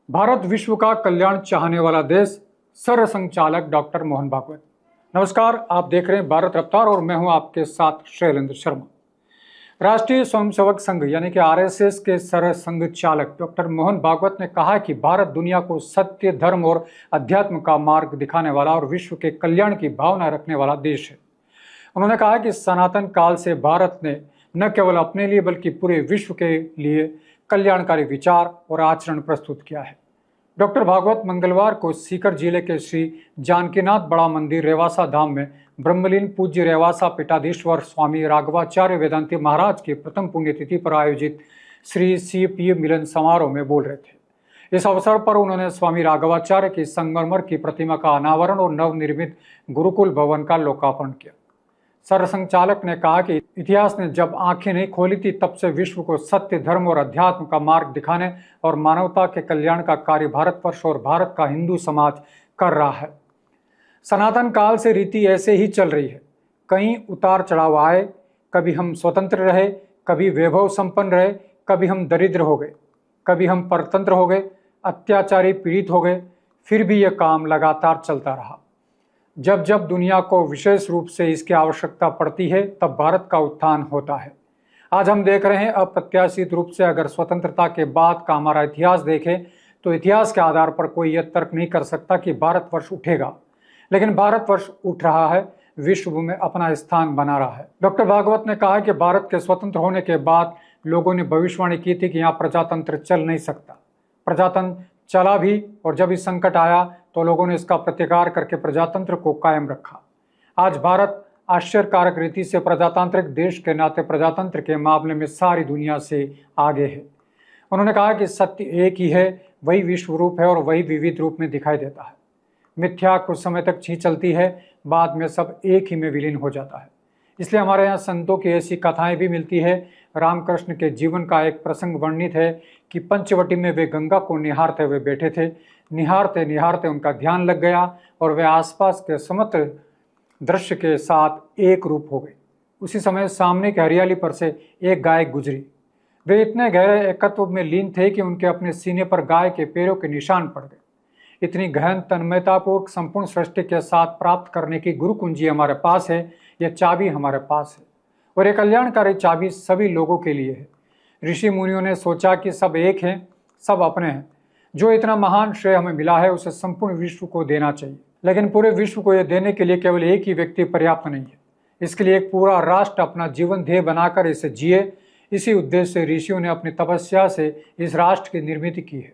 भारत विश्व का कल्याण चाहने वाला देश। सरसंघचालक डॉक्टर मोहन भागवत। नमस्कार, आप देख रहे हैं भारत रफ्तार और मैं हूं आपके साथ शैलेंद्र शर्मा। राष्ट्रीय स्वयंसेवक संघ यानी कि आरएसएस के सरसंघचालक डॉक्टर मोहन भागवत ने कहा कि भारत दुनिया को सत्य, धर्म और अध्यात्म का मार्ग दिखाने वाला और विश्व के कल्याण की भावना रखने वाला देश है। उन्होंने कहा कि सनातन काल से भारत ने न केवल अपने लिए बल्कि पूरे विश्व के लिए कल्याणकारी विचार और आचरण प्रस्तुत किया है। डॉक्टर भागवत मंगलवार को सीकर जिले के श्री जानकीनाथ बड़ा मंदिर रेवासा धाम में ब्रह्मलीन पूज्य रेवासा पीठाधीश्वर स्वामी राघवाचार्य वेदांती महाराज की प्रथम पुण्यतिथि पर आयोजित श्री सीपीए मिलन समारोह में बोल रहे थे। इस अवसर पर उन्होंने स्वामी राघवाचार्य की संगमरमर की प्रतिमा का अनावरण और नवनिर्मित गुरुकुल भवन का लोकार्पण किया। सरसंघचालक ने कहा कि इतिहास ने जब आंखें नहीं खोली थी तब से विश्व को सत्य, धर्म और अध्यात्म का मार्ग दिखाने और मानवता के कल्याण का कार्य भारतवर्ष और भारत का हिंदू समाज कर रहा है। सनातन काल से रीति ऐसे ही चल रही है। कहीं उतार चढ़ाव आए, कभी हम स्वतंत्र रहे, कभी वैभव संपन्न रहे, कभी हम दरिद्र हो गए, कभी हम परतंत्र हो गए, अत्याचारी पीड़ित हो गए, फिर भी यह काम लगातार चलता रहा। जब जब दुनिया को विशेष रूप से इसकी आवश्यकता पड़ती है तब भारत का उत्थान होता है। आज हम देख रहे हैं अप्रत्याशित रूप से अगर स्वतंत्रता के बाद का हमारा इतिहास देखें तो इतिहास के आधार पर कोई यह तर्क नहीं कर सकता कि भारतवर्ष उठेगा, लेकिन भारतवर्ष उठ रहा है, विश्व में अपना स्थान बना रहा है। डॉक्टर भागवत ने कहा कि भारत के स्वतंत्र होने के बाद लोगों ने भविष्यवाणी की थी कि यहाँ प्रजातंत्र चल नहीं सकता। प्रजातंत्र चला भी, और जब इस संकट आया तो लोगों ने इसका प्रतिकार करके प्रजातंत्र को कायम रखा। आज भारत आश्चर्यकारक रीति से प्रजातांत्रिक देश के नाते प्रजातंत्र के मामले में सारी दुनिया से आगे है। उन्होंने कहा कि सत्य एक ही है, वही विश्व रूप है और वही विविध रूप में दिखाई देता है। मिथ्या कुछ समय तक छी चलती है, बाद में सब एक ही में विलीन हो जाता है। इसलिए हमारे यहाँ संतों की ऐसी कथाएं भी मिलती है। रामकृष्ण के जीवन का एक प्रसंग वर्णित है कि पंचवटी में वे गंगा को निहारते हुए बैठे थे। निहारते निहारते उनका ध्यान लग गया और वे आसपास के समग्र दृश्य के साथ एक रूप हो गए। उसी समय सामने की हरियाली पर से एक गाय गुजरी। वे इतने गहरे एकत्व में लीन थे कि उनके अपने सीने पर गाय के पैरों के निशान पड़ गए। इतनी गहन तन्मयतापूर्वक संपूर्ण सृष्टि के साथ प्राप्त करने की गुरु कुंजी हमारे पास है, यह चाबी हमारे पास है और यह कल्याणकारी चाबी सभी लोगों के लिए है। ऋषि मुनियों ने सोचा कि सब एक हैं, सब अपने हैं। जो इतना महान श्रेय हमें मिला है उसे संपूर्ण विश्व को देना चाहिए, लेकिन पूरे विश्व को यह देने के लिए केवल एक ही व्यक्ति पर्याप्त नहीं है। इसके लिए एक पूरा राष्ट्र अपना जीवन ध्येय बनाकर इसे जिए। इसी उद्देश्य से ऋषियों ने अपनी तपस्या से इस राष्ट्र की निर्मित की है।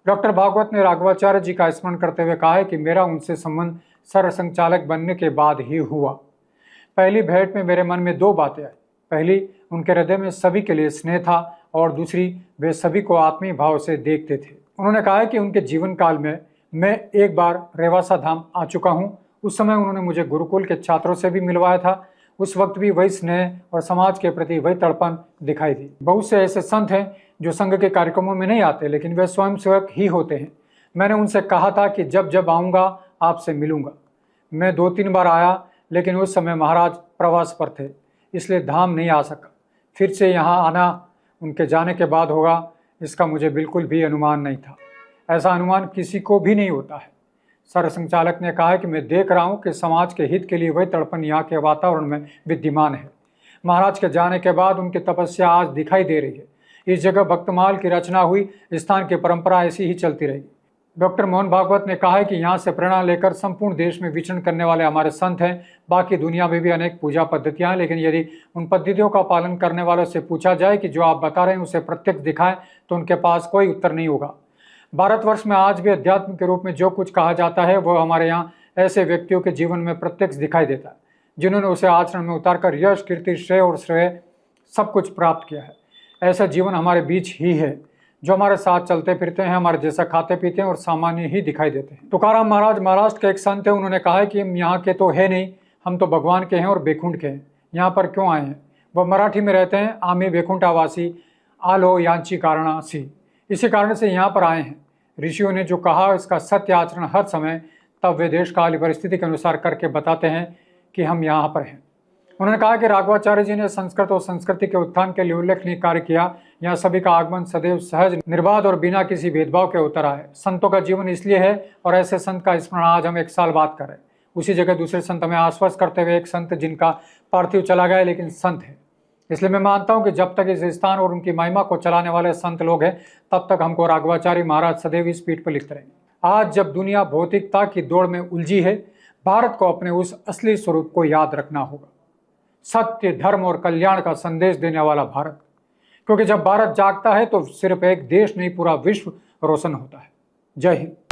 डॉक्टर भागवत ने राघवाचार्य जी का स्मरण करते हुए कहा है कि मेरा उनसे संबंध सरसंघचालक बनने के बाद ही हुआ। पहली भेंट में मेरे मन में दो बातें आई। पहली, उनके हृदय में सभी के लिए स्नेह था और दूसरी, वे सभी को आत्मीय भाव से देखते थे। उन्होंने कहा कि उनके जीवन काल में मैं एक बार रेवासा धाम आ चुका हूँ। उस समय उन्होंने मुझे गुरुकुल के छात्रों से भी मिलवाया था। उस वक्त भी वही स्नेह और समाज के प्रति वही तड़पन दिखाई दी। बहुत से ऐसे संत हैं जो संघ के कार्यक्रमों में नहीं आते, लेकिन वे स्वयंसेवक ही होते हैं। मैंने उनसे कहा था कि जब जब आऊँगा आपसे मिलूँगा। मैं 2-3 बार आया, लेकिन उस समय महाराज प्रवास पर थे, इसलिए धाम नहीं आ सका। फिर से यहाँ आना उनके जाने के बाद होगा, इसका मुझे बिल्कुल भी अनुमान नहीं था। ऐसा अनुमान किसी को भी नहीं होता है। सरसंघचालक ने कहा कि मैं देख रहा हूँ कि समाज के हित के लिए वही तड़पन यहाँ के वातावरण में विद्यमान है। महाराज के जाने के बाद उनकी तपस्या आज दिखाई दे रही है। इस जगह भक्तमाल की रचना हुई, स्थान की परंपरा ऐसी ही चलती रहेगी। डॉक्टर मोहन भागवत ने कहा है कि यहाँ से प्रेरणा लेकर संपूर्ण देश में विचरण करने वाले हमारे संत हैं। बाकी दुनिया में भी अनेक पूजा पद्धतियाँ हैं, लेकिन यदि उन पद्धतियों का पालन करने वालों से पूछा जाए कि जो आप बता रहे हैं उसे प्रत्यक्ष दिखाएं तो उनके पास कोई उत्तर नहीं होगा। भारतवर्ष में आज भी अध्यात्म के रूप में जो कुछ कहा जाता है वो हमारे यहाँ ऐसे व्यक्तियों के जीवन में प्रत्यक्ष दिखाई देता है, जिन्होंने उसे आचरण में उतारकर यश, कीर्ति, श्रेय और श्रेय सब कुछ प्राप्त किया है। ऐसा जीवन हमारे बीच ही है, जो हमारे साथ चलते फिरते हैं, हमारे जैसा खाते पीते हैं और सामान्य ही दिखाई देते हैं। तुकाराम महाराज महाराष्ट्र के एक संत हैं। उन्होंने कहा है कि हम यहाँ के तो है नहीं, हम तो भगवान के हैं और बेकुंठ के हैं। यहाँ पर क्यों आए हैं? वह मराठी में रहते हैं। आमी बेकुंठावासी आलो यांची कारणासी, इसी कारण से यहाँ पर आए हैं। ऋषियों ने जो कहा इसका सत्य आचरण हर समय तब वे देश काल परिस्थिति के अनुसार करके बताते हैं कि हम यहाँ पर हैं। उन्होंने कहा कि राघवाचार्य जी ने संस्कृत और संस्कृति के उत्थान के लिए उल्लेखनीय कार्य किया। यहाँ सभी का आगमन सदैव सहज, निर्बाध और बिना किसी भेदभाव के होता रहा है। संतों का जीवन इसलिए है और ऐसे संत का स्मरण आज हम 1 साल बाद कर रहे हैं। उसी जगह दूसरे संत हमें आश्वस्त करते हुए, एक संत जिनका पार्थिव चला गया लेकिन संत है। इसलिए मैं मानता हूं कि जब तक इस स्थान और उनकी महिमा को चलाने वाले संत लोग हैं, तब तक हमको राघवाचार्य महाराज सदैव इस पीठ पर लिखते रहेंगे। आज जब दुनिया भौतिकता की दौड़ में उलझी है, भारत को अपने उस असली स्वरूप को याद रखना होगा, सत्य, धर्म और कल्याण का संदेश देने वाला भारत। क्योंकि जब भारत जागता है तो सिर्फ एक देश नहीं, पूरा विश्व रोशन होता है। जय हिंद।